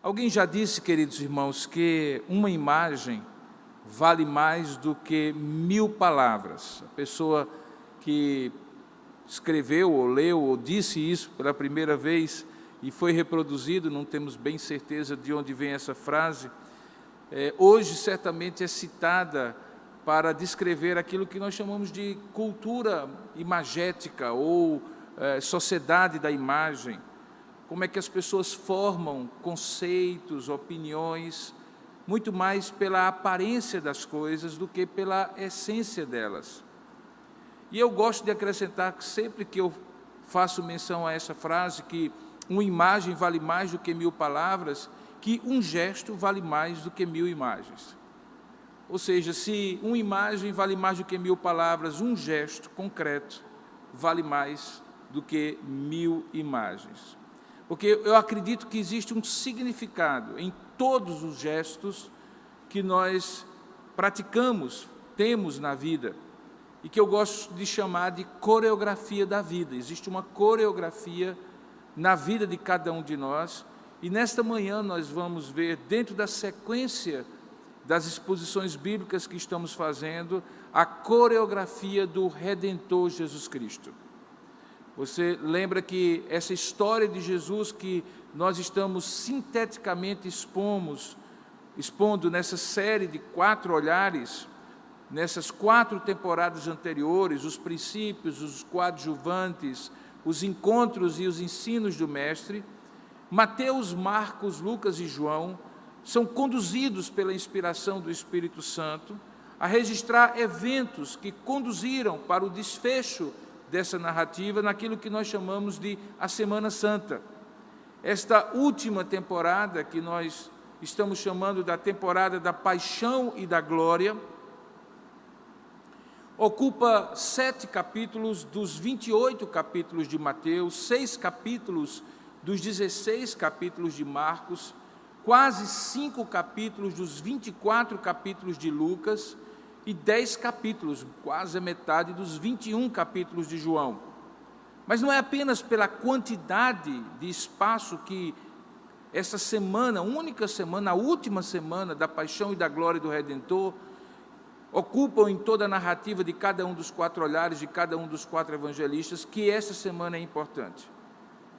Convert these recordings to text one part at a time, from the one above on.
Alguém já disse, queridos irmãos, que uma imagem vale mais do que 1000 palavras. A pessoa que escreveu, ou leu, ou disse isso pela primeira vez e foi reproduzido, não temos bem certeza de onde vem essa frase, hoje certamente é citada para descrever aquilo que nós chamamos de cultura imagética ou sociedade da imagem. Como é que as pessoas formam conceitos, opiniões, muito mais pela aparência das coisas do que pela essência delas. E eu gosto de acrescentar que sempre que eu faço menção a essa frase, que uma imagem vale mais do que 1000 palavras, que um gesto vale mais do que 1000 imagens. Ou seja, se uma imagem vale mais do que 1000 palavras, um gesto concreto vale mais do que 1000 imagens. Porque eu acredito que existe um significado em todos os gestos que nós praticamos, temos na vida, e que eu gosto de chamar de coreografia da vida. Existe uma coreografia na vida de cada um de nós, e nesta manhã nós vamos ver, dentro da sequência das exposições bíblicas que estamos fazendo, a coreografia do Redentor Jesus Cristo. Você lembra que essa história de Jesus que nós estamos sinteticamente expondo nessa série de 4 olhares, nessas 4 temporadas anteriores, os princípios, os coadjuvantes, os encontros e os ensinos do Mestre, Mateus, Marcos, Lucas e João são conduzidos pela inspiração do Espírito Santo a registrar eventos que conduziram para o desfecho dessa narrativa naquilo que nós chamamos de a Semana Santa. Esta última temporada, que nós estamos chamando da temporada da Paixão e da Glória, ocupa 7 capítulos dos 28 capítulos de Mateus, 6 capítulos dos 16 capítulos de Marcos, quase 5 capítulos dos 24 capítulos de Lucas e 10 capítulos, quase a metade dos 21 capítulos de João. Mas não é apenas pela quantidade de espaço que essa semana, única semana, a última semana da Paixão e da Glória do Redentor, ocupam em toda a narrativa de cada um dos 4 olhares, de cada um dos 4 evangelistas, que essa semana é importante.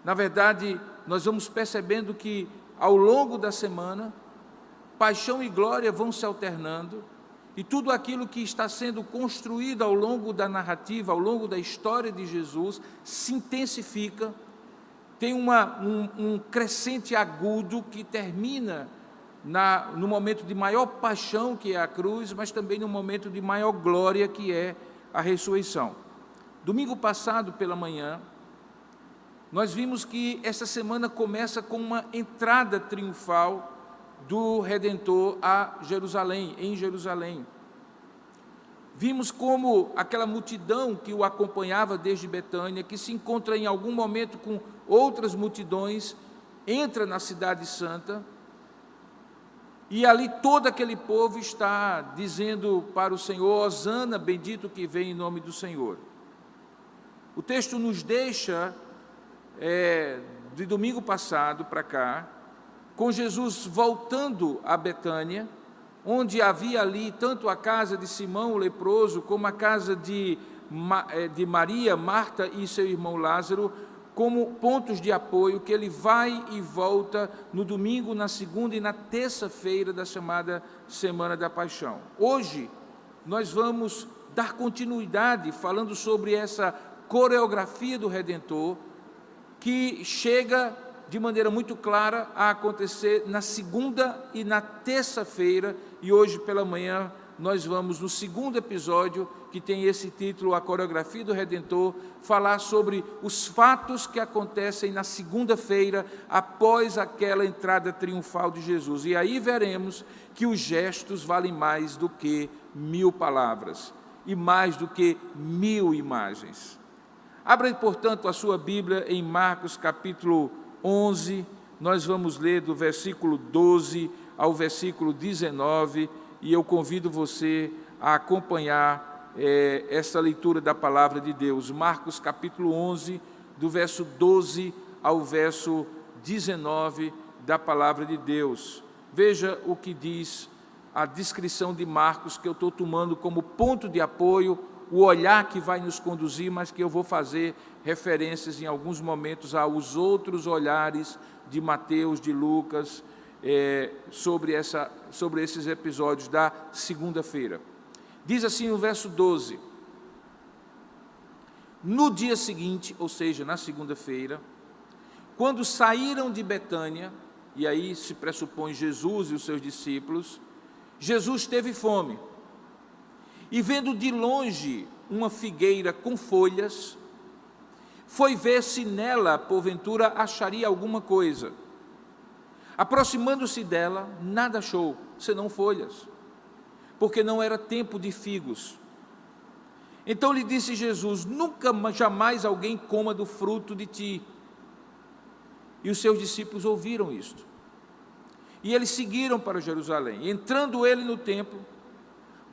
Na verdade, nós vamos percebendo que, ao longo da semana, Paixão e Glória vão se alternando, e tudo aquilo que está sendo construído ao longo da narrativa, ao longo da história de Jesus, se intensifica, tem um crescente agudo que termina no momento de maior paixão, que é a cruz, mas também no momento de maior glória, que é a ressurreição. Domingo passado, pela manhã, nós vimos que essa semana começa com uma entrada triunfal do Redentor a Jerusalém, em Jerusalém. Vimos como aquela multidão que o acompanhava desde Betânia, que se encontra em algum momento com outras multidões, entra na cidade santa, e ali todo aquele povo está dizendo para o Senhor: Hosana, bendito que vem em nome do Senhor. O texto nos deixa, de domingo passado para cá, com Jesus voltando a Betânia, onde havia ali tanto a casa de Simão o leproso, como a casa de Maria, Marta e seu irmão Lázaro, como pontos de apoio, que ele vai e volta no domingo, na segunda e na terça-feira da chamada Semana da Paixão. Hoje, nós vamos dar continuidade falando sobre essa coreografia do Redentor, que chega de maneira muito clara a acontecer na segunda e na terça-feira, e hoje pela manhã nós vamos, no segundo episódio, que tem esse título, A Coreografia do Redentor, falar sobre os fatos que acontecem na segunda-feira, após aquela entrada triunfal de Jesus. E aí veremos que os gestos valem mais do que 1000 palavras, e mais do que 1000 imagens. Abra, portanto, a sua Bíblia em Marcos capítulo 11, nós vamos ler do versículo 12 ao versículo 19, e eu convido você a acompanhar essa leitura da palavra de Deus. Marcos capítulo 11, do verso 12 ao verso 19, da palavra de Deus. Veja o que diz a descrição de Marcos, que eu estou tomando como ponto de apoio, o olhar que vai nos conduzir, mas que eu vou fazer referências em alguns momentos aos outros olhares de Mateus, de Lucas, sobre esses episódios da segunda-feira. Diz assim no verso 12: no dia seguinte, ou seja, na segunda-feira, quando saíram de Betânia, e aí se pressupõe Jesus e os seus discípulos, Jesus teve fome. E vendo de longe uma figueira com folhas, foi ver se nela, porventura, acharia alguma coisa. Aproximando-se dela, nada achou, senão folhas, porque não era tempo de figos. Então lhe disse Jesus: nunca jamais alguém coma do fruto de ti. E os seus discípulos ouviram isto. E eles seguiram para Jerusalém. Entrando ele no templo,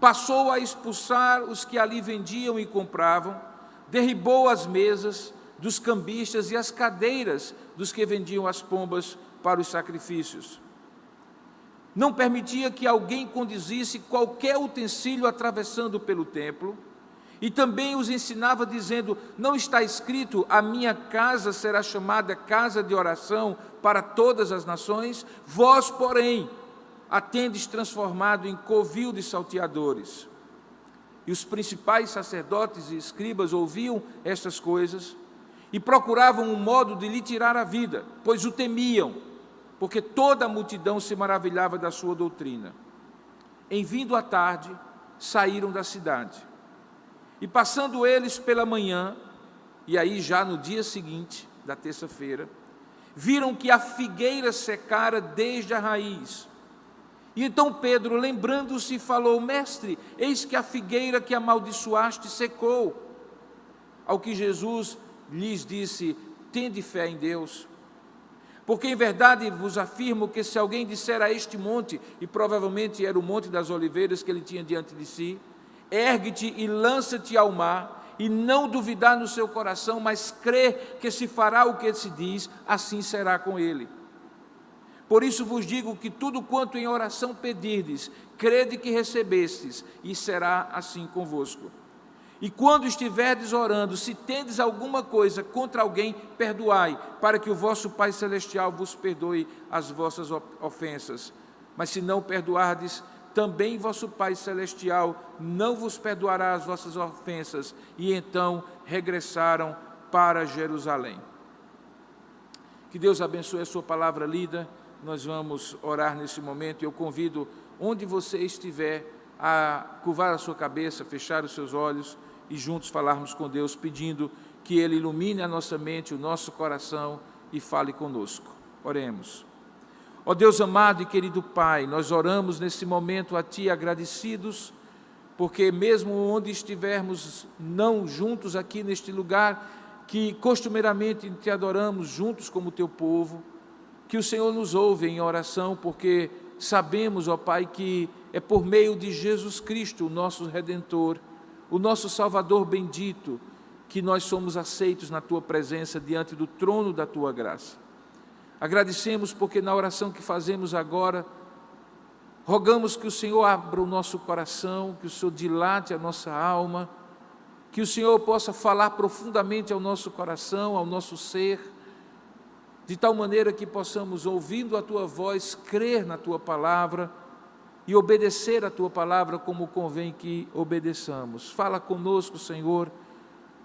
passou a expulsar os que ali vendiam e compravam, derribou as mesas dos cambistas e as cadeiras dos que vendiam as pombas para os sacrifícios. Não permitia que alguém conduzisse qualquer utensílio atravessando pelo templo, e também os ensinava dizendo: não está escrito, a minha casa será chamada casa de oração para todas as nações? Vós, porém, a tendes transformado em covil de salteadores. E os principais sacerdotes e escribas ouviam estas coisas e procuravam um modo de lhe tirar a vida, pois o temiam, porque toda a multidão se maravilhava da sua doutrina. Em vindo a tarde, saíram da cidade. E passando eles pela manhã, e aí já no dia seguinte, da terça-feira, viram que a figueira secara desde a raiz. E então Pedro, lembrando-se, falou: mestre, eis que a figueira que amaldiçoaste secou. Ao que Jesus lhes disse: tende fé em Deus. Porque em verdade vos afirmo que se alguém disser a este monte, e provavelmente era o Monte das Oliveiras que ele tinha diante de si, ergue-te e lança-te ao mar, e não duvidar no seu coração, mas crer que se fará o que se diz, assim será com ele. Por isso vos digo que tudo quanto em oração pedirdes, crede que recebestes, e será assim convosco. E quando estiverdes orando, se tendes alguma coisa contra alguém, perdoai, para que o vosso Pai Celestial vos perdoe as vossas ofensas. Mas se não perdoardes, também vosso Pai Celestial não vos perdoará as vossas ofensas. E então regressaram para Jerusalém. Que Deus abençoe a sua palavra lida. Nós vamos orar nesse momento. Eu convido, onde você estiver, a curvar a sua cabeça, fechar os seus olhos e juntos falarmos com Deus, pedindo que Ele ilumine a nossa mente, o nosso coração e fale conosco. Oremos. Ó Deus amado e querido Pai, nós oramos nesse momento a Ti agradecidos, porque mesmo onde estivermos não juntos aqui neste lugar, que costumeiramente Te adoramos juntos como Teu povo, que o Senhor nos ouve em oração, porque sabemos, ó Pai, que é por meio de Jesus Cristo, o nosso Redentor, o nosso Salvador bendito, que nós somos aceitos na Tua presença diante do trono da Tua graça. Agradecemos porque na oração que fazemos agora, rogamos que o Senhor abra o nosso coração, que o Senhor dilate a nossa alma, que o Senhor possa falar profundamente ao nosso coração, ao nosso ser, de tal maneira que possamos, ouvindo a Tua voz, crer na Tua palavra e obedecer a Tua palavra como convém que obedeçamos. Fala conosco, Senhor,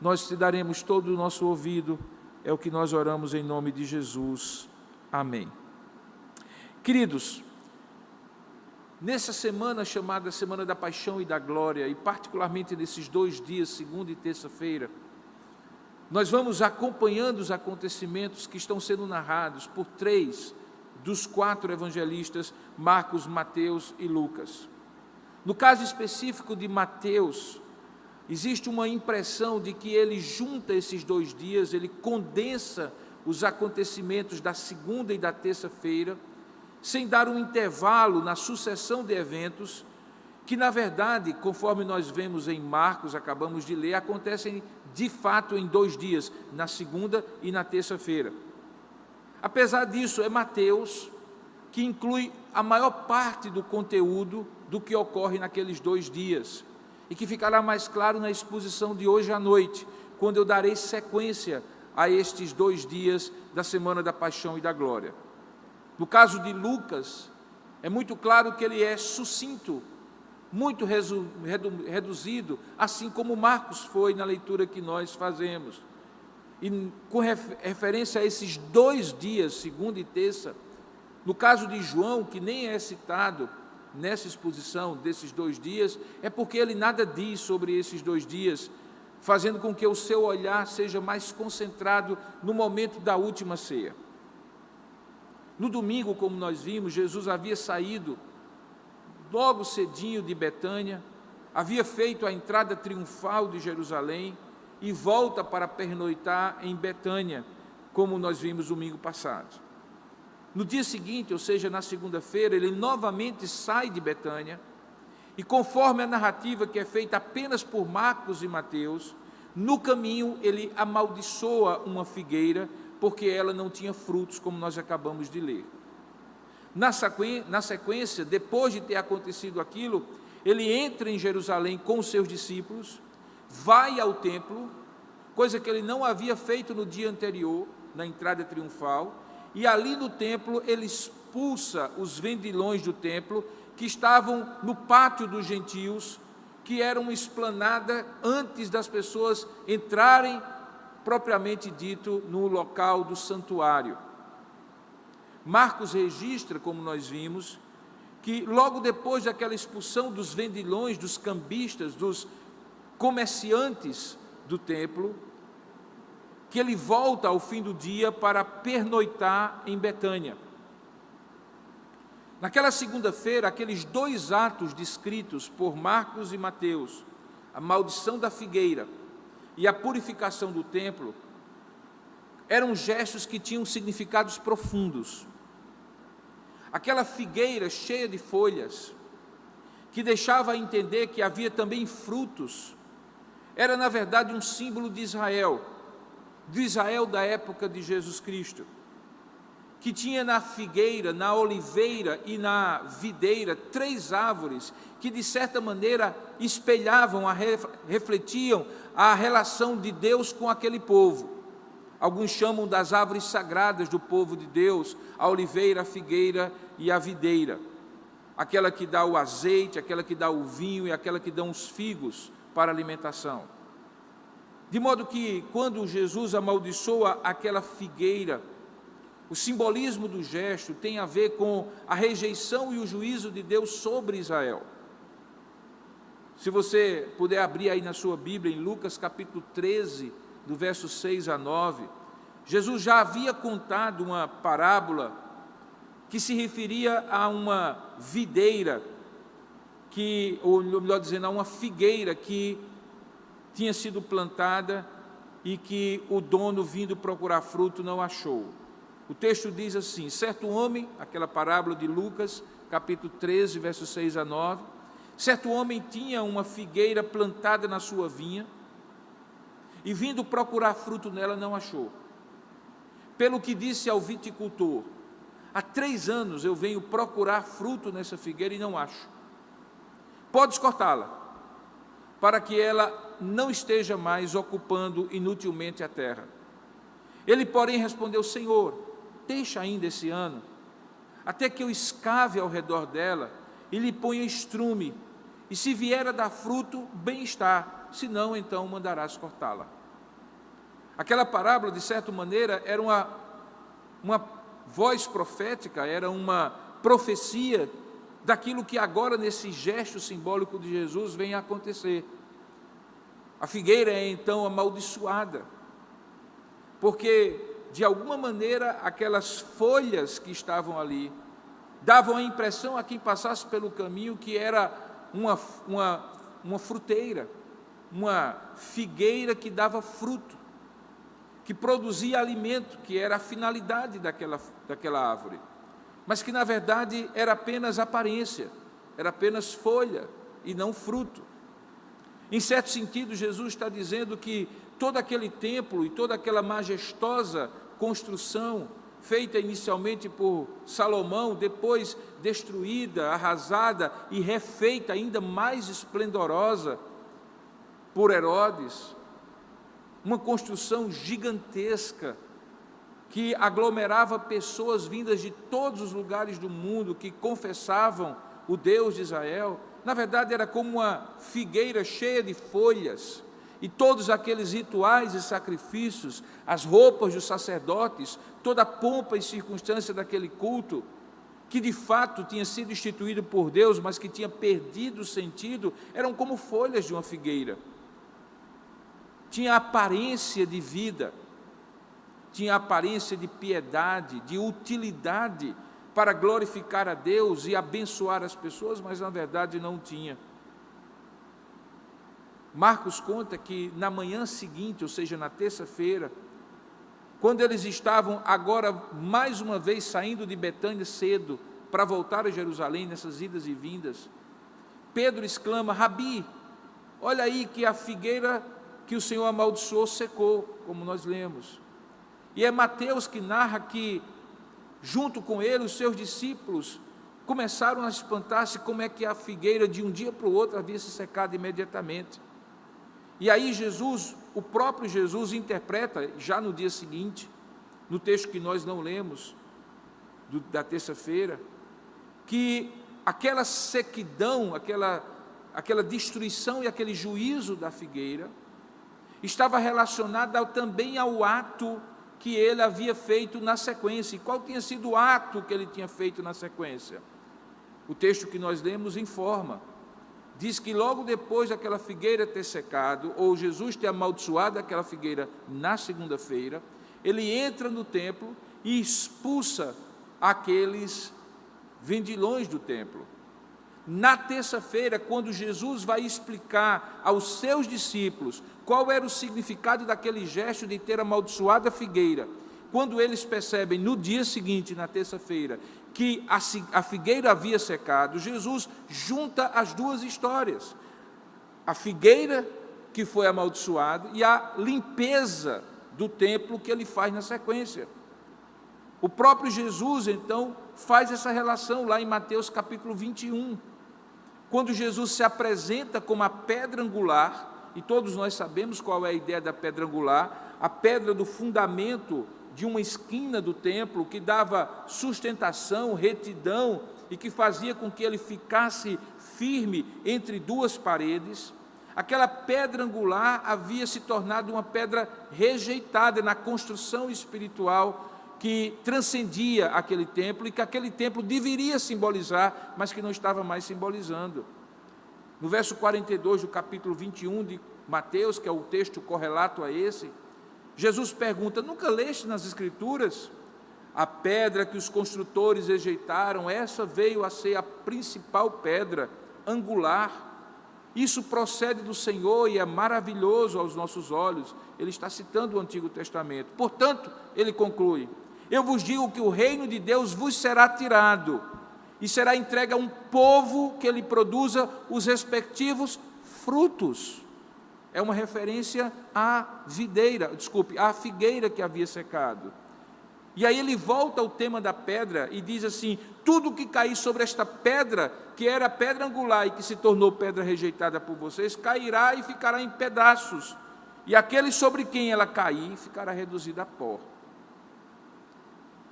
nós Te daremos todo o nosso ouvido, é o que nós oramos em nome de Jesus. Amém. Queridos, nessa semana chamada Semana da Paixão e da Glória, e particularmente nesses 2 dias, segunda e terça-feira, nós vamos acompanhando os acontecimentos que estão sendo narrados por 3 dos 4 evangelistas, Marcos, Mateus e Lucas. No caso específico de Mateus, existe uma impressão de que ele junta esses 2 dias, ele condensa os acontecimentos da segunda e da terça-feira, sem dar um intervalo na sucessão de eventos, que na verdade, conforme nós vemos em Marcos, acabamos de ler, acontecem de fato em 2 dias, na segunda e na terça-feira. Apesar disso, é Mateus que inclui a maior parte do conteúdo do que ocorre naqueles 2 dias, e que ficará mais claro na exposição de hoje à noite, quando eu darei sequência a estes 2 dias da Semana da Paixão e da Glória. No caso de Lucas, é muito claro que ele é sucinto, muito reduzido, assim como Marcos foi na leitura que nós fazemos. E com referência a esses 2 dias, segunda e terça, no caso de João, que nem é citado nessa exposição desses 2 dias, é porque ele nada diz sobre esses 2 dias, fazendo com que o seu olhar seja mais concentrado no momento da última ceia. No domingo, como nós vimos, Jesus havia saído logo cedinho de Betânia, havia feito a entrada triunfal de Jerusalém e volta para pernoitar em Betânia, como nós vimos domingo passado. No dia seguinte, ou seja, na segunda-feira, ele novamente sai de Betânia e, conforme a narrativa que é feita apenas por Marcos e Mateus, no caminho ele amaldiçoa uma figueira porque ela não tinha frutos, como nós acabamos de ler. Na sequência, depois de ter acontecido aquilo, ele entra em Jerusalém com os seus discípulos, vai ao templo, coisa que ele não havia feito no dia anterior, na entrada triunfal, e ali no templo ele expulsa os vendilhões do templo, que estavam no pátio dos gentios, que era uma esplanada antes das pessoas entrarem, propriamente dito, no local do santuário. Marcos registra, como nós vimos, que logo depois daquela expulsão dos vendilhões, dos cambistas, dos comerciantes do templo, que ele volta ao fim do dia para pernoitar em Betânia. Naquela segunda-feira, aqueles 2 atos descritos por Marcos e Mateus, a maldição da figueira e a purificação do templo, eram gestos que tinham significados profundos. Aquela figueira cheia de folhas, que deixava a entender que havia também frutos, era na verdade um símbolo de Israel, do Israel da época de Jesus Cristo, que tinha na figueira, na oliveira e na videira 3 árvores que de certa maneira espelhavam, refletiam a relação de Deus com aquele povo. Alguns chamam das árvores sagradas do povo de Deus, a oliveira, a figueira e a videira. Aquela que dá o azeite, aquela que dá o vinho e aquela que dá os figos para alimentação. De modo que, quando Jesus amaldiçoa aquela figueira, o simbolismo do gesto tem a ver com a rejeição e o juízo de Deus sobre Israel. Se você puder abrir aí na sua Bíblia, em Lucas capítulo 13, do verso 6 a 9, Jesus já havia contado uma parábola que se referia a uma videira, ou melhor dizendo, a uma figueira que tinha sido plantada e que o dono, vindo procurar fruto, não achou. O texto diz assim: certo homem, aquela parábola de Lucas, capítulo 13, versos 6 a 9, certo homem tinha uma figueira plantada na sua vinha, e vindo procurar fruto nela, não achou. Pelo que disse ao viticultor: há 3 anos eu venho procurar fruto nessa figueira e não acho. Podes cortá-la, para que ela não esteja mais ocupando inutilmente a terra. Ele, porém, respondeu: Senhor, deixa ainda esse ano, até que eu escave ao redor dela e lhe ponha estrume, e se vier a dar fruto, bem está, se não, então mandarás cortá-la. Aquela parábola, de certa maneira, era uma voz profética, era uma profecia daquilo que agora, nesse gesto simbólico de Jesus, vem a acontecer. A figueira é então amaldiçoada, porque, de alguma maneira, aquelas folhas que estavam ali davam a impressão a quem passasse pelo caminho que era uma fruteira, uma figueira que dava fruto, que produzia alimento, que era a finalidade daquela árvore, mas que na verdade era apenas aparência, era apenas folha e não fruto. Em certo sentido, Jesus está dizendo que todo aquele templo e toda aquela majestosa construção feita inicialmente por Salomão, depois destruída, arrasada e refeita ainda mais esplendorosa por Herodes. Uma construção gigantesca que aglomerava pessoas vindas de todos os lugares do mundo que confessavam o Deus de Israel. Na verdade, era como uma figueira cheia de folhas, e todos aqueles rituais e sacrifícios, as roupas dos sacerdotes, toda a pompa e circunstância daquele culto, que de fato tinha sido instituído por Deus, mas que tinha perdido o sentido, eram como folhas de uma figueira. Tinha aparência de vida, tinha aparência de piedade, de utilidade para glorificar a Deus e abençoar as pessoas, mas na verdade não tinha. Marcos conta que na manhã seguinte, ou seja, na terça-feira, quando eles estavam agora mais uma vez saindo de Betânia cedo para voltar a Jerusalém nessas idas e vindas, Pedro exclama: Rabi, olha aí que a figueira que o Senhor amaldiçoou secou, como nós lemos. E é Mateus que narra que, junto com ele, os seus discípulos começaram a espantar-se como é que a figueira de um dia para o outro havia se secado imediatamente. E aí Jesus, o próprio Jesus, interpreta, já no dia seguinte, no texto que nós não lemos, da terça-feira, que aquela sequidão, aquela destruição e aquele juízo da figueira estava relacionada também ao ato que ele havia feito na sequência. E qual tinha sido o ato que ele tinha feito na sequência? O texto que nós lemos informa. Diz que logo depois daquela figueira ter secado, ou Jesus ter amaldiçoado aquela figueira na segunda-feira, ele entra no templo e expulsa aqueles vendilhões do templo. Na terça-feira, quando Jesus vai explicar aos seus discípulos qual era o significado daquele gesto de ter amaldiçoado a figueira, quando eles percebem no dia seguinte, na terça-feira, que a figueira havia secado, Jesus junta as duas histórias: a figueira que foi amaldiçoada e a limpeza do templo que ele faz na sequência. O próprio Jesus, então, faz essa relação lá em Mateus capítulo 21, quando Jesus se apresenta como a pedra angular, e todos nós sabemos qual é a ideia da pedra angular, a pedra do fundamento de uma esquina do templo, que dava sustentação, retidão, e que fazia com que ele ficasse firme entre duas paredes. Aquela pedra angular havia se tornado uma pedra rejeitada na construção espiritual que transcendia aquele templo, e que aquele templo deveria simbolizar, mas que não estava mais simbolizando. No verso 42 do capítulo 21 de Mateus, que é o texto correlato a esse, Jesus pergunta: nunca leste nas Escrituras? A pedra que os construtores rejeitaram, essa veio a ser a principal pedra angular. Isso procede do Senhor e é maravilhoso aos nossos olhos. Ele está citando o Antigo Testamento. Portanto, ele conclui: eu vos digo que o reino de Deus vos será tirado e será entregue a um povo que lhe produza os respectivos frutos. É uma referência à à figueira que havia secado. E aí ele volta ao tema da pedra e diz assim: tudo que cair sobre esta pedra, que era pedra angular e que se tornou pedra rejeitada por vocês, cairá e ficará em pedaços, e aquele sobre quem ela cair ficará reduzido a pó.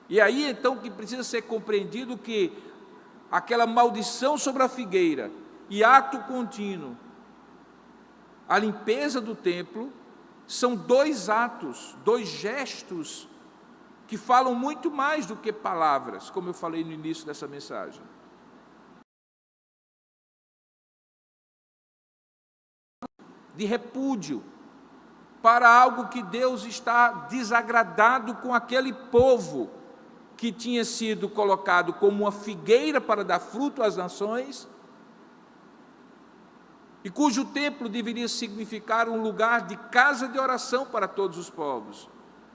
E aí então que precisa ser compreendido que aquela maldição sobre a figueira e ato contínuo, a limpeza do templo, são dois atos, dois gestos que falam muito mais do que palavras, como eu falei no início dessa mensagem. De repúdio para algo que Deus está desagradado com aquele povo que tinha sido colocado como uma figueira para dar fruto às nações, e cujo templo deveria significar um lugar de casa de oração para todos os povos,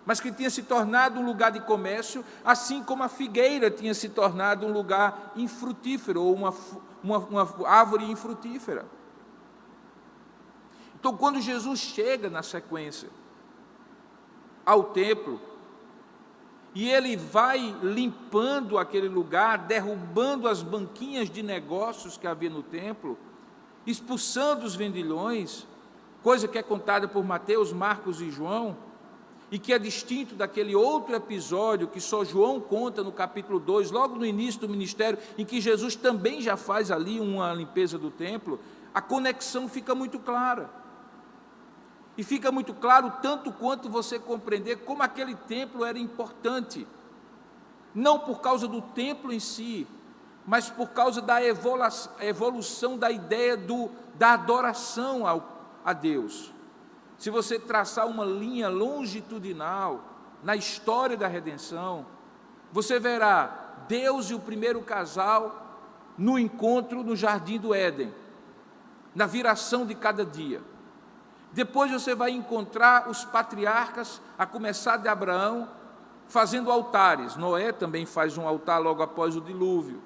mas que tinha se tornado um lugar de comércio, assim como a figueira tinha se tornado um lugar infrutífero, ou uma árvore infrutífera. Então, quando Jesus chega na sequência ao templo, e ele vai limpando aquele lugar, derrubando as banquinhas de negócios que havia no templo, expulsando os vendilhões, coisa que é contada por Mateus, Marcos e João, e que é distinto daquele outro episódio que só João conta no capítulo 2, logo no início do ministério, em que Jesus também já faz ali uma limpeza do templo. A conexão fica muito clara. E fica muito claro tanto quanto você compreender como aquele templo era importante, não por causa do templo em si, mas por causa da evolução da ideia da adoração a Deus. Se você traçar uma linha longitudinal na história da redenção, você verá Deus e o primeiro casal no encontro no jardim do Éden, na viração de cada dia. Depois você vai encontrar os patriarcas, a começar de Abraão, fazendo altares. Noé também faz um altar logo após o dilúvio.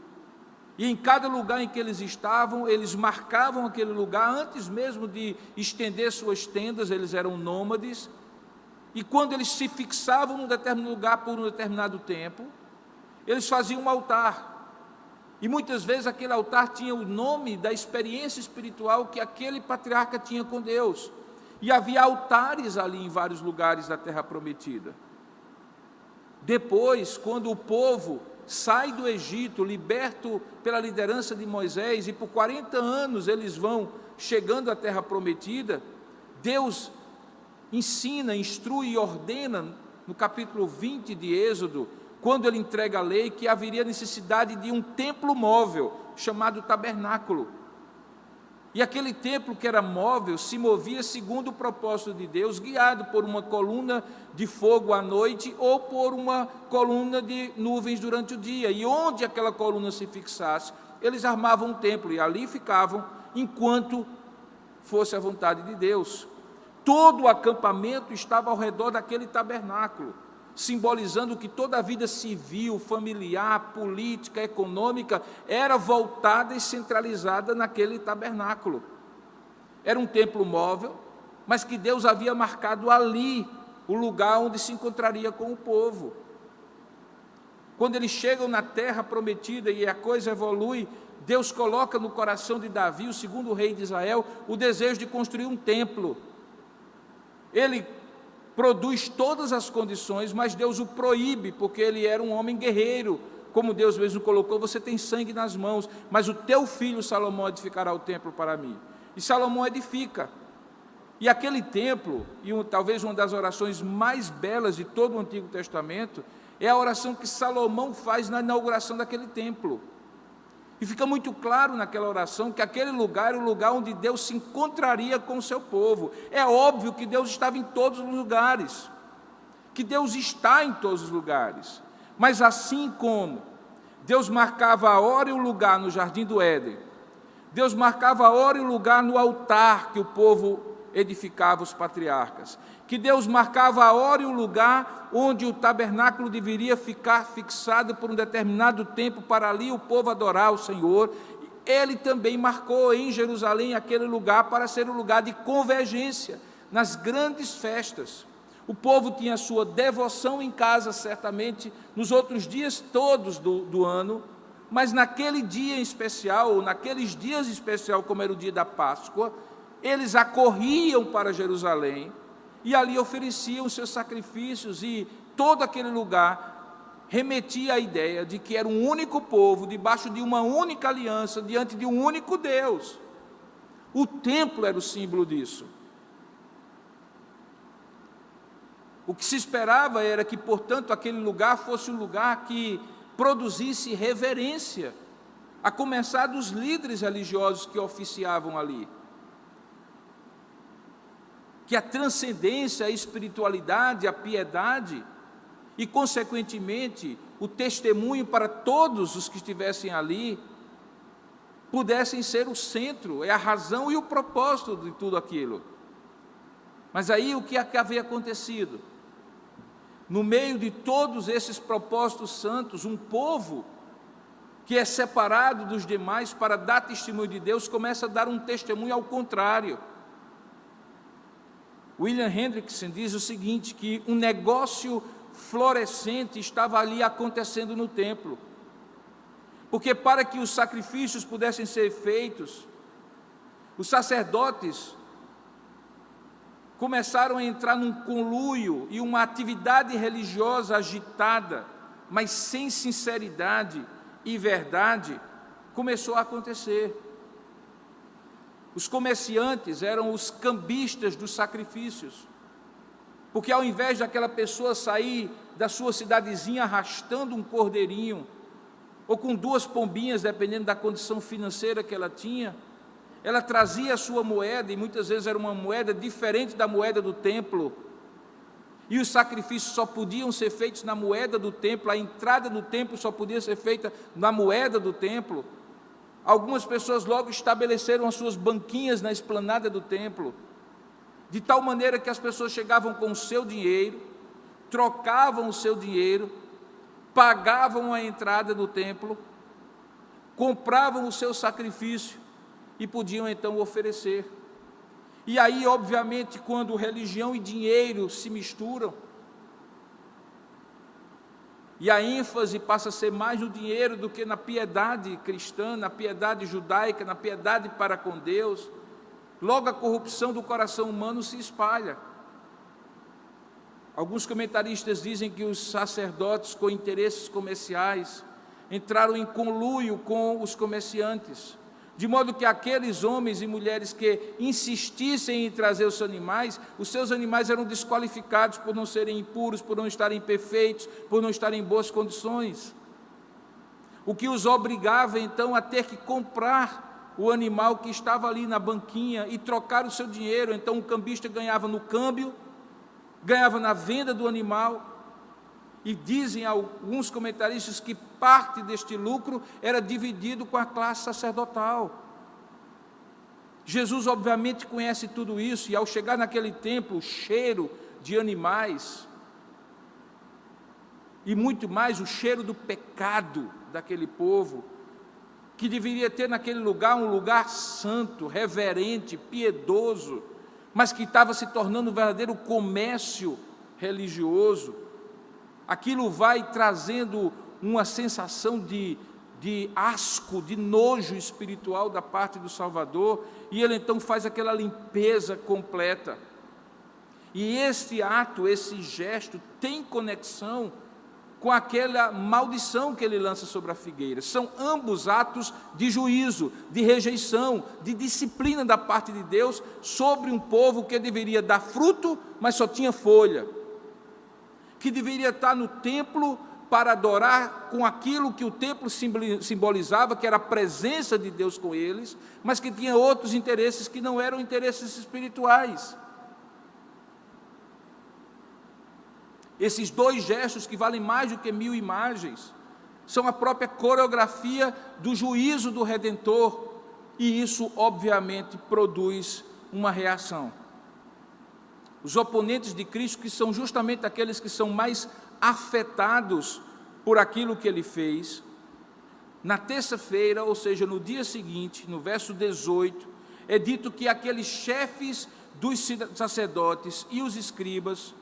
E em cada lugar em que eles estavam, eles marcavam aquele lugar antes mesmo de estender suas tendas, eles eram nômades. E quando eles se fixavam num determinado lugar por um determinado tempo, eles faziam um altar. E muitas vezes aquele altar tinha o nome da experiência espiritual que aquele patriarca tinha com Deus. E havia altares ali em vários lugares da terra prometida. Depois, quando o povo sai do Egito, liberto pela liderança de Moisés, e por 40 anos eles vão chegando à terra prometida, Deus ensina, instrui e ordena, no capítulo 20 de Êxodo, quando ele entrega a lei, que haveria necessidade de um templo móvel, chamado tabernáculo. E aquele templo que era móvel se movia segundo o propósito de Deus, guiado por uma coluna de fogo à noite ou por uma coluna de nuvens durante o dia. E onde aquela coluna se fixasse, eles armavam um templo e ali ficavam enquanto fosse a vontade de Deus. Todo o acampamento estava ao redor daquele tabernáculo, simbolizando que toda a vida civil, familiar, política, econômica era voltada e centralizada naquele tabernáculo. Era um templo móvel, mas que Deus havia marcado ali o lugar onde se encontraria com o povo. Quando eles chegam na terra prometida e a coisa evolui, Deus coloca no coração de Davi, o segundo rei de Israel, o desejo de construir um templo. Ele produz todas as condições, mas Deus o proíbe, porque ele era um homem guerreiro, como Deus mesmo colocou: você tem sangue nas mãos, mas o teu filho Salomão edificará o templo para mim. E Salomão edifica. E aquele templo, talvez uma das orações mais belas de todo o Antigo Testamento, é a oração que Salomão faz na inauguração daquele templo. E fica muito claro naquela oração que aquele lugar era o lugar onde Deus se encontraria com o seu povo. É óbvio que Deus estava em todos os lugares, que Deus está em todos os lugares, mas assim como Deus marcava a hora e o lugar no jardim do Éden, Deus marcava a hora e o lugar no altar que o povo edificava, os patriarcas, que Deus marcava a hora e o lugar onde o tabernáculo deveria ficar fixado por um determinado tempo para ali o povo adorar o Senhor. Ele também marcou em Jerusalém aquele lugar para ser um lugar de convergência nas grandes festas. O povo tinha sua devoção em casa, certamente, nos outros dias todos do ano, mas naquele dia em especial, ou naqueles dias em especial, como era o dia da Páscoa, eles acorriam para Jerusalém e ali ofereciam seus sacrifícios, e todo aquele lugar remetia à ideia de que era um único povo, debaixo de uma única aliança, diante de um único Deus. O templo era o símbolo disso. O que se esperava era que, portanto, aquele lugar fosse um lugar que produzisse reverência, a começar dos líderes religiosos que oficiavam ali. Que a transcendência, a espiritualidade, a piedade e, consequentemente, o testemunho para todos os que estivessem ali pudessem ser o centro, é a razão e o propósito de tudo aquilo. Mas aí o que havia acontecido? No meio de todos esses propósitos santos, um povo que é separado dos demais para dar testemunho de Deus começa a dar um testemunho ao contrário. William Hendrickson diz o seguinte, que um negócio florescente estava ali acontecendo no templo. Porque para que os sacrifícios pudessem ser feitos, os sacerdotes começaram a entrar num conluio e uma atividade religiosa agitada, mas sem sinceridade e verdade, começou a acontecer. Os comerciantes eram os cambistas dos sacrifícios, porque ao invés daquela pessoa sair da sua cidadezinha arrastando um cordeirinho, ou com 2 pombinhas, dependendo da condição financeira que ela tinha, ela trazia a sua moeda, e muitas vezes era uma moeda diferente da moeda do templo, e os sacrifícios só podiam ser feitos na moeda do templo, a entrada no templo só podia ser feita na moeda do templo. Algumas pessoas logo estabeleceram as suas banquinhas na esplanada do templo, de tal maneira que as pessoas chegavam com o seu dinheiro, trocavam o seu dinheiro, pagavam a entrada do templo, compravam o seu sacrifício e podiam então oferecer. E aí, obviamente, quando religião e dinheiro se misturam, e a ênfase passa a ser mais no dinheiro do que na piedade cristã, na piedade judaica, na piedade para com Deus, logo a corrupção do coração humano se espalha. Alguns comentaristas dizem que os sacerdotes com interesses comerciais entraram em conluio com os comerciantes, de modo que aqueles homens e mulheres que insistissem em trazer os seus animais eram desqualificados por não serem impuros, por não estarem perfeitos, por não estarem em boas condições. O que os obrigava então a ter que comprar o animal que estava ali na banquinha e trocar o seu dinheiro. Então o cambista ganhava no câmbio, ganhava na venda do animal, e dizem alguns comentaristas que parte deste lucro era dividido com a classe sacerdotal. Jesus obviamente conhece tudo isso, e ao chegar naquele templo, o cheiro de animais, e muito mais o cheiro do pecado daquele povo, que deveria ter naquele lugar um lugar santo, reverente, piedoso, mas que estava se tornando um verdadeiro comércio religioso. Aquilo vai trazendo uma sensação de asco, de nojo espiritual da parte do Salvador, e ele então faz aquela limpeza completa. E este ato, esse gesto, tem conexão com aquela maldição que ele lança sobre a figueira. São ambos atos de juízo, de rejeição, de disciplina da parte de Deus sobre um povo que deveria dar fruto, mas só tinha folha, que deveria estar no templo para adorar com aquilo que o templo simbolizava, que era a presença de Deus com eles, mas que tinha outros interesses que não eram interesses espirituais. Esses 2 gestos, que valem mais do que 1000 imagens, são a própria coreografia do juízo do Redentor, e isso obviamente produz uma reação. Os oponentes de Cristo, que são justamente aqueles que são mais afetados por aquilo que ele fez, na terça-feira, ou seja, no dia seguinte, no verso 18, é dito que aqueles chefes dos sacerdotes e os escribas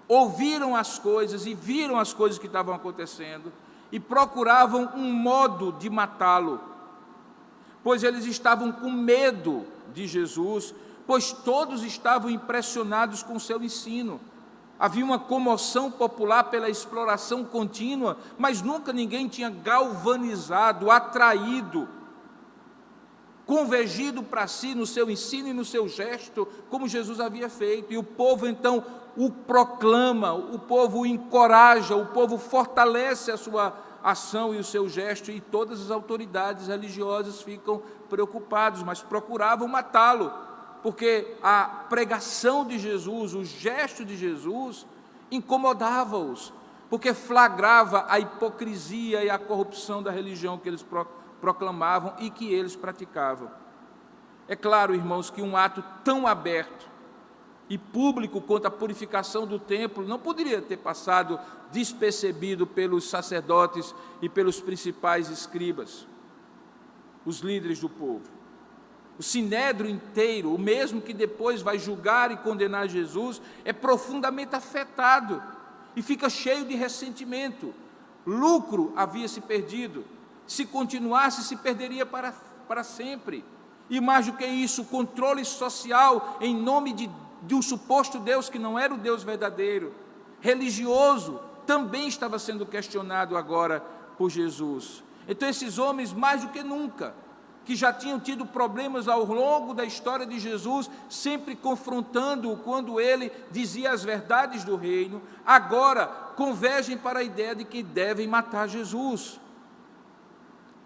ouviram as coisas e viram as coisas que estavam acontecendo e procuravam um modo de matá-lo, pois eles estavam com medo de Jesus, pois todos estavam impressionados com o seu ensino. Havia uma comoção popular pela exploração contínua, mas nunca ninguém tinha galvanizado, atraído, convergido para si no seu ensino e no seu gesto, como Jesus havia feito. E o povo então o proclama, o povo o encoraja, o povo fortalece a sua ação e o seu gesto, e todas as autoridades religiosas ficam preocupadas, mas procuravam matá-lo, porque a pregação de Jesus, o gesto de Jesus, incomodava-os, porque flagrava a hipocrisia e a corrupção da religião que eles proclamavam e que eles praticavam. É claro, irmãos, que um ato tão aberto e público quanto a purificação do templo não poderia ter passado despercebido pelos sacerdotes e pelos principais escribas, os líderes do povo. O sinédrio inteiro, o mesmo que depois vai julgar e condenar Jesus, é profundamente afetado. e fica cheio de ressentimento. Lucro havia se perdido. Se continuasse, se perderia para sempre. E mais do que isso, controle social em nome de um suposto Deus que não era o Deus verdadeiro. Religioso também estava sendo questionado agora por Jesus. Então esses homens, mais do que nunca, que já tinham tido problemas ao longo da história de Jesus, sempre confrontando-o quando ele dizia as verdades do reino, agora convergem para a ideia de que devem matar Jesus.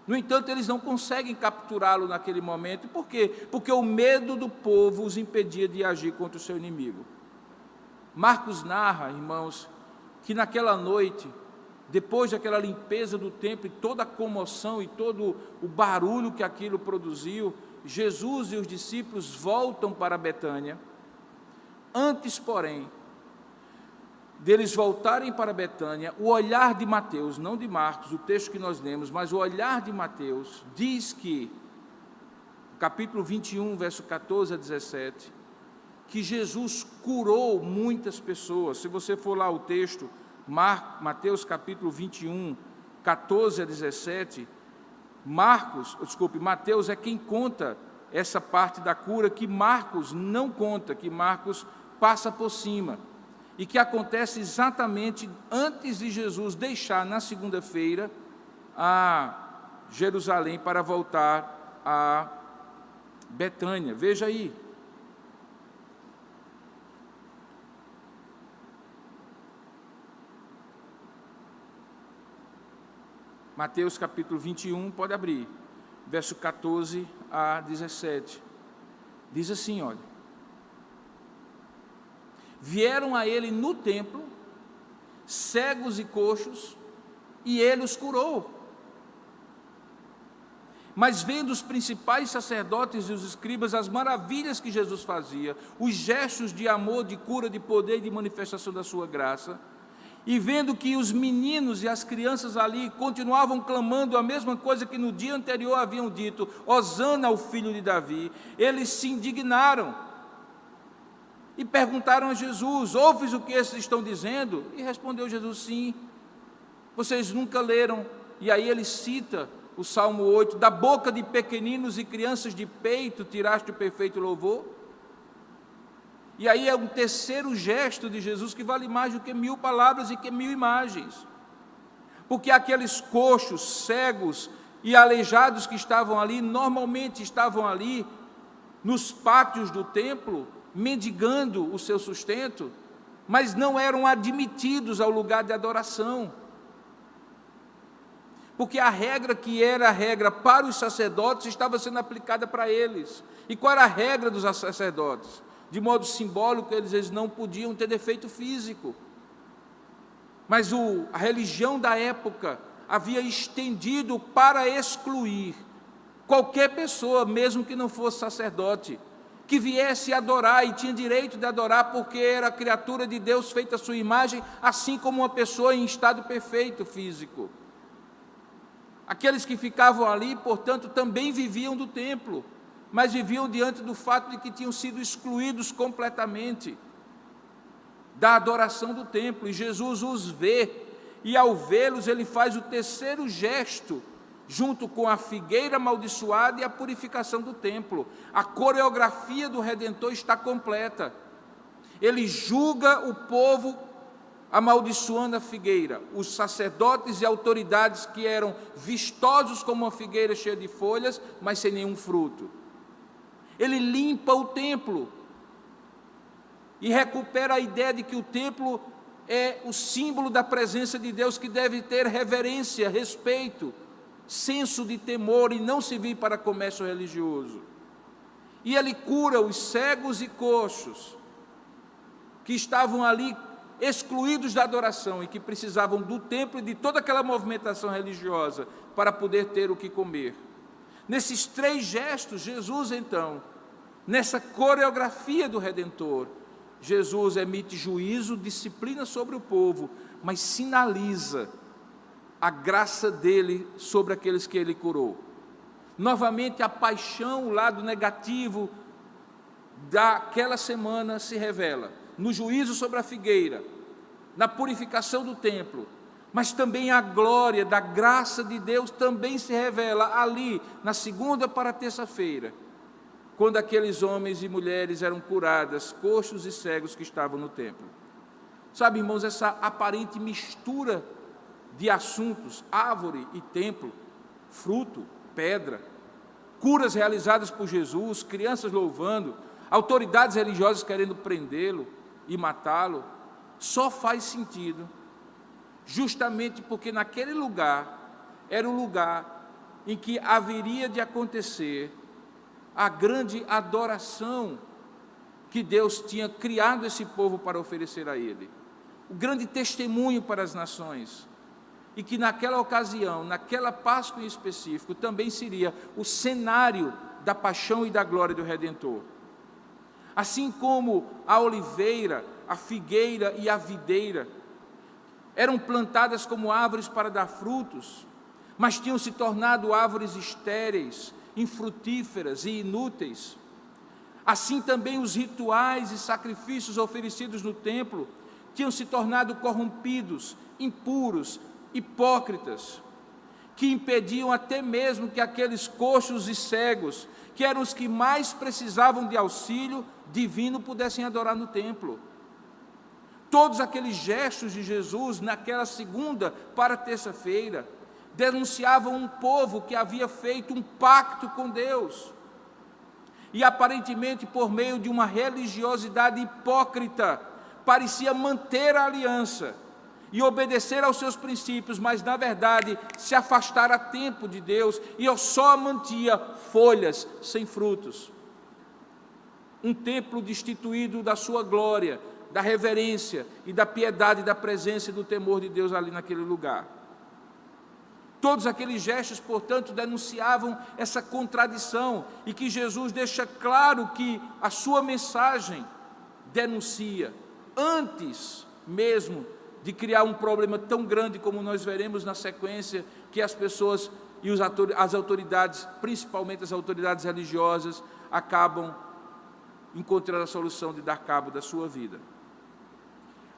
No entanto, eles não conseguem capturá-lo naquele momento. Por quê? Porque o medo do povo os impedia de agir contra o seu inimigo. Marcos narra, irmãos, que naquela noite, depois daquela limpeza do templo e toda a comoção e todo o barulho que aquilo produziu, Jesus e os discípulos voltam para Betânia. Antes, porém, deles voltarem para Betânia, o olhar de Mateus, não de Marcos, o texto que nós lemos, mas o olhar de Mateus diz que, capítulo 21, verso 14 a 17, que Jesus curou muitas pessoas. Se você for lá o texto, Mateus capítulo 21, 14 a 17, Mateus é quem conta essa parte da cura que Marcos não conta, que Marcos passa por cima, e que acontece exatamente antes de Jesus deixar na segunda-feira a Jerusalém para voltar a Betânia. Veja aí. Mateus capítulo 21, pode abrir, verso 14 a 17. Diz assim, olha: vieram a ele no templo cegos e coxos, e ele os curou. Mas vendo os principais sacerdotes e os escribas as maravilhas que Jesus fazia, os gestos de amor, de cura, de poder e de manifestação da sua graça, e vendo que os meninos e as crianças ali continuavam clamando a mesma coisa que no dia anterior haviam dito, Hosana ao filho de Davi, eles se indignaram e perguntaram a Jesus, ouves o que esses estão dizendo? E respondeu Jesus, sim. Vocês nunca leram? E aí ele cita o Salmo 8, da boca de pequeninos e crianças de peito tiraste o perfeito louvor. E aí é um terceiro gesto de Jesus que vale mais do que 1000 palavras e que 1000 imagens. Porque aqueles coxos, cegos e aleijados que estavam ali, normalmente estavam ali nos pátios do templo, mendigando o seu sustento, mas não eram admitidos ao lugar de adoração. Porque a regra que era a regra para os sacerdotes estava sendo aplicada para eles. E qual era a regra dos sacerdotes? De modo simbólico, eles não podiam ter defeito físico. Mas a religião da época havia estendido para excluir qualquer pessoa, mesmo que não fosse sacerdote, que viesse adorar e tinha direito de adorar porque era criatura de Deus feita à sua imagem, assim como uma pessoa em estado perfeito físico. Aqueles que ficavam ali, portanto, também viviam do templo, mas viviam diante do fato de que tinham sido excluídos completamente da adoração do templo, e Jesus os vê, e ao vê-los ele faz o terceiro gesto, junto com a figueira amaldiçoada e a purificação do templo. A coreografia do Redentor está completa. Ele julga o povo amaldiçoando a figueira, os sacerdotes e autoridades que eram vistosos como uma figueira cheia de folhas, mas sem nenhum fruto. Ele limpa o templo e recupera a ideia de que o templo é o símbolo da presença de Deus, que deve ter reverência, respeito, senso de temor e não servir para comércio religioso. E ele cura os cegos e coxos que estavam ali excluídos da adoração e que precisavam do templo e de toda aquela movimentação religiosa para poder ter o que comer. Nesses três gestos, Jesus então, nessa coreografia do Redentor, Jesus emite juízo, disciplina sobre o povo, mas sinaliza a graça dele sobre aqueles que ele curou. Novamente a paixão, o lado negativo daquela semana se revela. No juízo sobre a figueira, na purificação do templo, mas também a glória da graça de Deus também se revela ali, na segunda para a terça-feira, quando aqueles homens e mulheres eram curadas, coxos e cegos que estavam no templo. Sabe, irmãos, essa aparente mistura de assuntos, árvore e templo, fruto, pedra, curas realizadas por Jesus, crianças louvando, autoridades religiosas querendo prendê-lo e matá-lo, só faz sentido justamente porque naquele lugar era o lugar em que haveria de acontecer a grande adoração que Deus tinha criado esse povo para oferecer a Ele, o grande testemunho para as nações, e que naquela ocasião, naquela Páscoa em específico, também seria o cenário da paixão e da glória do Redentor. Assim como a oliveira, a figueira e a videira eram plantadas como árvores para dar frutos, mas tinham se tornado árvores estéreis, infrutíferas e inúteis, assim também os rituais e sacrifícios oferecidos no templo tinham se tornado corrompidos, impuros, hipócritas, que impediam até mesmo que aqueles coxos e cegos, que eram os que mais precisavam de auxílio divino, pudessem adorar no templo. Todos aqueles gestos de Jesus, naquela segunda para terça-feira, denunciavam um povo que havia feito um pacto com Deus, e aparentemente por meio de uma religiosidade hipócrita, parecia manter a aliança e obedecer aos seus princípios, mas na verdade se afastar a tempo de Deus, e eu só mantinha folhas sem frutos. Um templo destituído da sua glória, da reverência e da piedade, da presença e do temor de Deus ali naquele lugar. Todos aqueles gestos, portanto, denunciavam essa contradição, e que Jesus deixa claro que a sua mensagem denuncia, antes mesmo de criar um problema tão grande como nós veremos na sequência, que as pessoas e as autoridades, principalmente as autoridades religiosas, acabam encontrando a solução de dar cabo da sua vida.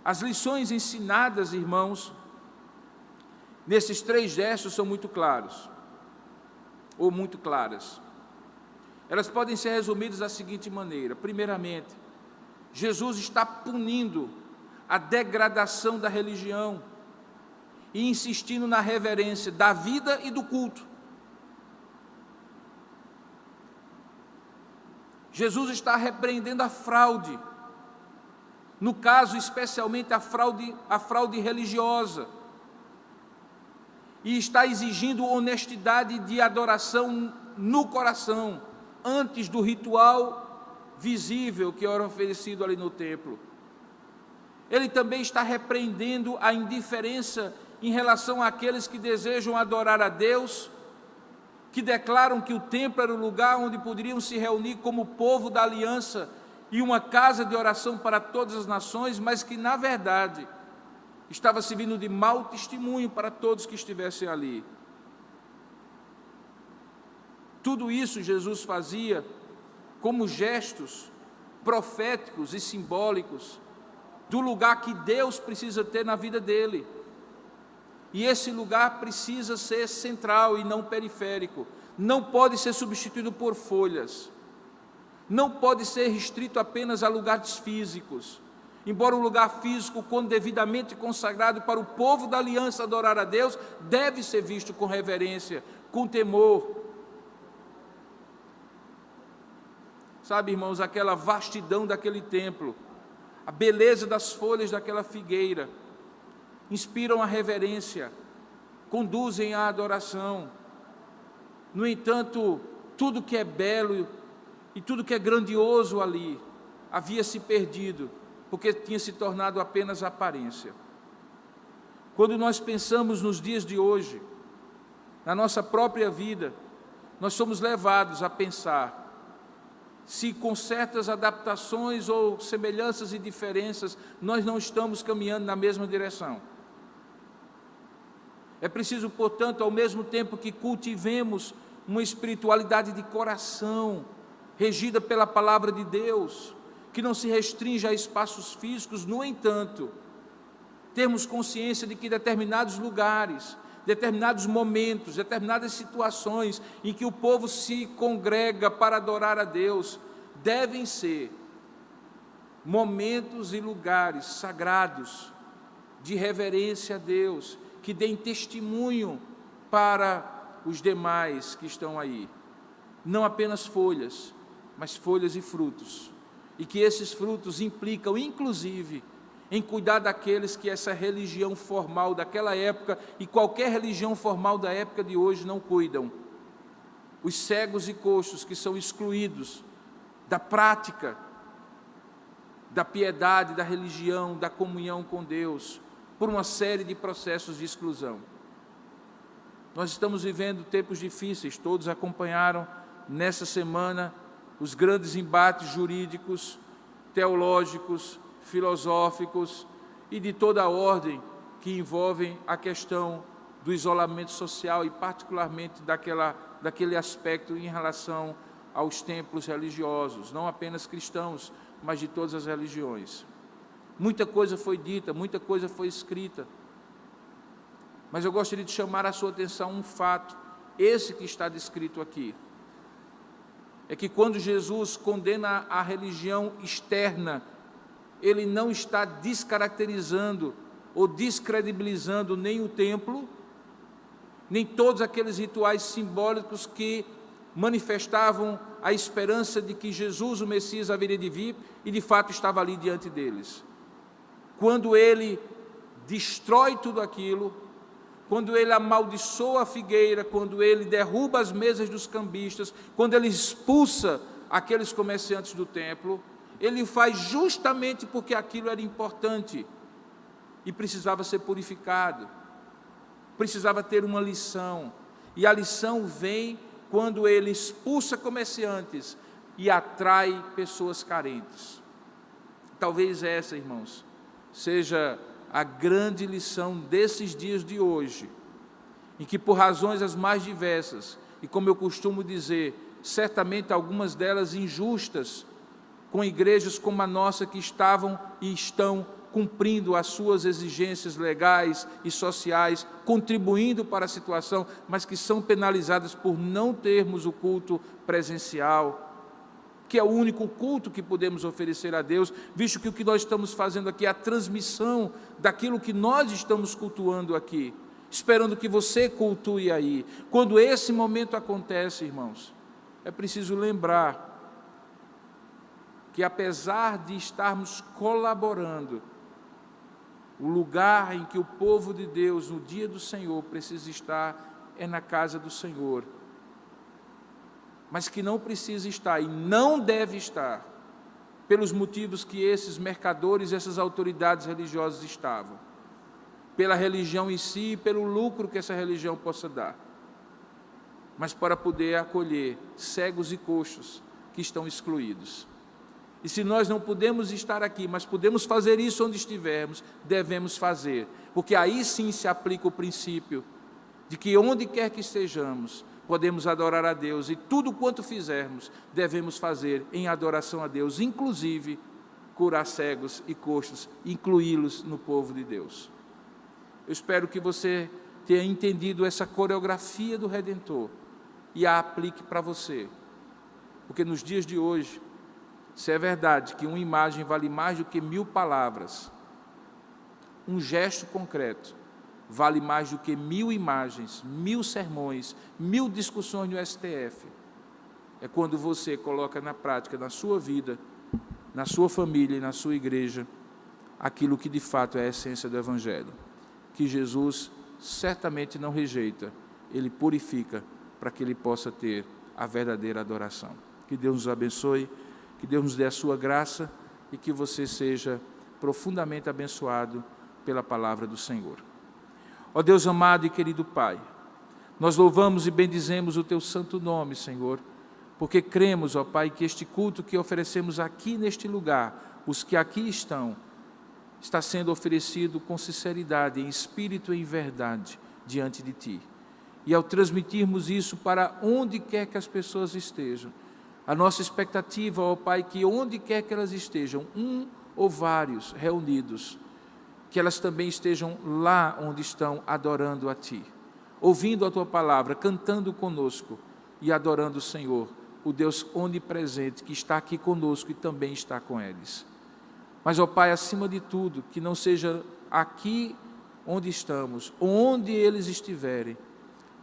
As lições ensinadas, irmãos, nesses três gestos são muito claros, ou muito claras. Elas podem ser resumidas da seguinte maneira: primeiramente, Jesus está punindo a degradação da religião e insistindo na reverência da vida e do culto. Jesus está repreendendo a fraude, no caso especialmente a fraude religiosa, e está exigindo honestidade de adoração no coração, antes do ritual visível que era oferecido ali no templo. Ele também está repreendendo a indiferença em relação àqueles que desejam adorar a Deus, que declaram que o templo era o lugar onde poderiam se reunir como povo da aliança e uma casa de oração para todas as nações, mas que, na verdade, estava servindo de mau testemunho para todos que estivessem ali. Tudo isso Jesus fazia como gestos proféticos e simbólicos do lugar que Deus precisa ter na vida dele. E esse lugar precisa ser central e não periférico. Não pode ser substituído por folhas. Não pode ser restrito apenas a lugares físicos. Embora o lugar físico, quando devidamente consagrado para o povo da aliança adorar a Deus, deve ser visto com reverência, com temor. Sabe, irmãos, aquela vastidão daquele templo, a beleza das folhas daquela figueira, inspiram a reverência, conduzem à adoração. No entanto, tudo que é belo e tudo que é grandioso ali havia se perdido, porque tinha se tornado apenas aparência. Quando nós pensamos nos dias de hoje, na nossa própria vida, nós somos levados a pensar se com certas adaptações ou semelhanças e diferenças nós não estamos caminhando na mesma direção. É preciso, portanto, ao mesmo tempo que cultivemos uma espiritualidade de coração, regida pela palavra de Deus, que não se restringe a espaços físicos, no entanto, termos consciência de que determinados lugares, determinados momentos, determinadas situações em que o povo se congrega para adorar a Deus, devem ser momentos e lugares sagrados de reverência a Deus, que deem testemunho para os demais que estão aí. Não apenas folhas, mas folhas e frutos. E que esses frutos implicam, inclusive, em cuidar daqueles que essa religião formal daquela época e qualquer religião formal da época de hoje não cuidam. Os cegos e coxos que são excluídos da prática, da piedade, da religião, da comunhão com Deus, por uma série de processos de exclusão. Nós estamos vivendo tempos difíceis, todos acompanharam nessa semana os grandes embates jurídicos, teológicos, filosóficos e de toda a ordem que envolvem a questão do isolamento social e particularmente daquele aspecto em relação aos templos religiosos, não apenas cristãos, mas de todas as religiões. Muita coisa foi dita, muita coisa foi escrita, mas eu gostaria de chamar a sua atenção um fato, esse que está descrito aqui, é que quando Jesus condena a religião externa, Ele não está descaracterizando ou descredibilizando nem o templo, nem todos aqueles rituais simbólicos que manifestavam a esperança de que Jesus, o Messias, haveria de vir e de fato estava ali diante deles. Quando Ele destrói tudo aquilo, quando Ele amaldiçoa a figueira, quando Ele derruba as mesas dos cambistas, quando Ele expulsa aqueles comerciantes do templo, Ele faz justamente porque aquilo era importante e precisava ser purificado, precisava ter uma lição, e a lição vem quando Ele expulsa comerciantes e atrai pessoas carentes. Talvez essa, irmãos, seja a grande lição desses dias de hoje, em que por razões as mais diversas, e como eu costumo dizer, certamente algumas delas injustas, com igrejas como a nossa que estavam e estão cumprindo as suas exigências legais e sociais, contribuindo para a situação, mas que são penalizadas por não termos o culto presencial, que é o único culto que podemos oferecer a Deus, visto que o que nós estamos fazendo aqui é a transmissão daquilo que nós estamos cultuando aqui, esperando que você cultue aí. Quando esse momento acontece, irmãos, é preciso lembrar que apesar de estarmos colaborando, o lugar em que o povo de Deus, no dia do Senhor, precisa estar é na casa do Senhor, mas que não precisa estar e não deve estar pelos motivos que esses mercadores, essas autoridades religiosas estavam, pela religião em si e pelo lucro que essa religião possa dar, mas para poder acolher cegos e coxos que estão excluídos. E se nós não podemos estar aqui, mas podemos fazer isso onde estivermos, devemos fazer, porque aí sim se aplica o princípio de que onde quer que estejamos, podemos adorar a Deus, e tudo quanto fizermos, devemos fazer em adoração a Deus, inclusive curar cegos e coxos, incluí-los no povo de Deus. Eu espero que você tenha entendido essa coreografia do Redentor e a aplique para você, porque nos dias de hoje, se é verdade que uma imagem vale mais do que 1000 palavras, um gesto concreto vale mais do que 1000 imagens, 1000 sermões, 1000 discussões no STF. É quando você coloca na prática, na sua vida, na sua família e na sua igreja, aquilo que de fato é a essência do Evangelho, que Jesus certamente não rejeita, Ele purifica para que Ele possa ter a verdadeira adoração. Que Deus nos abençoe, que Deus nos dê a sua graça e que você seja profundamente abençoado pela palavra do Senhor. Ó Deus amado e querido Pai, nós louvamos e bendizemos o Teu santo nome, Senhor, porque cremos, ó Pai, que este culto que oferecemos aqui neste lugar, os que aqui estão, está sendo oferecido com sinceridade, em espírito e em verdade, diante de Ti. E ao transmitirmos isso para onde quer que as pessoas estejam, a nossa expectativa, ó Pai, que onde quer que elas estejam, um ou vários reunidos, que elas também estejam lá onde estão adorando a Ti, ouvindo a Tua palavra, cantando conosco e adorando o Senhor, o Deus onipresente que está aqui conosco e também está com eles. Mas, ó Pai, acima de tudo, que não seja aqui onde estamos, onde eles estiverem,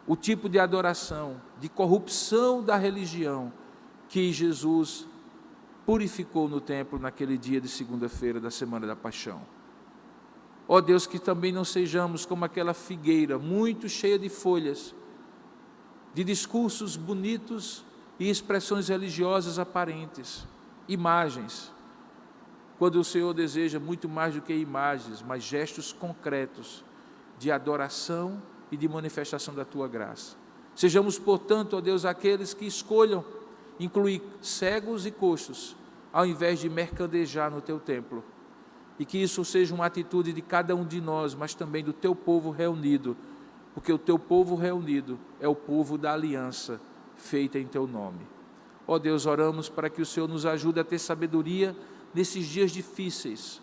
o tipo de adoração, de corrupção da religião que Jesus purificou no templo naquele dia de segunda-feira da Semana da Paixão. Ó Deus, que também não sejamos como aquela figueira muito cheia de folhas, de discursos bonitos e expressões religiosas aparentes, imagens, quando o Senhor deseja muito mais do que imagens, mas gestos concretos de adoração e de manifestação da Tua graça. Sejamos, portanto, ó Deus, aqueles que escolham incluir cegos e coxos, ao invés de mercadejar no Teu templo. E que isso seja uma atitude de cada um de nós, mas também do Teu povo reunido, porque o Teu povo reunido é o povo da aliança feita em Teu nome. Ó Deus, oramos para que o Senhor nos ajude a ter sabedoria nesses dias difíceis,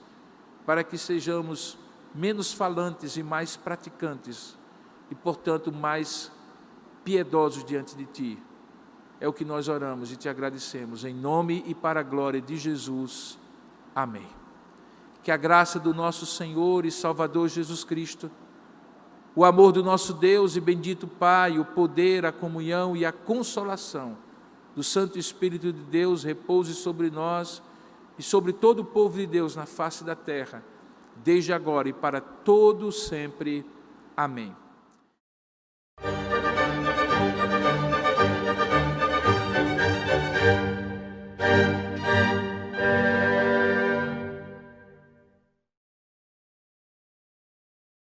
para que sejamos menos falantes e mais praticantes, e portanto mais piedosos diante de Ti. É o que nós oramos e Te agradecemos, em nome e para a glória de Jesus. Amém. Que a graça do nosso Senhor e Salvador Jesus Cristo, o amor do nosso Deus e bendito Pai, o poder, a comunhão e a consolação do Santo Espírito de Deus repouse sobre nós e sobre todo o povo de Deus na face da terra, desde agora e para todo sempre. Amém.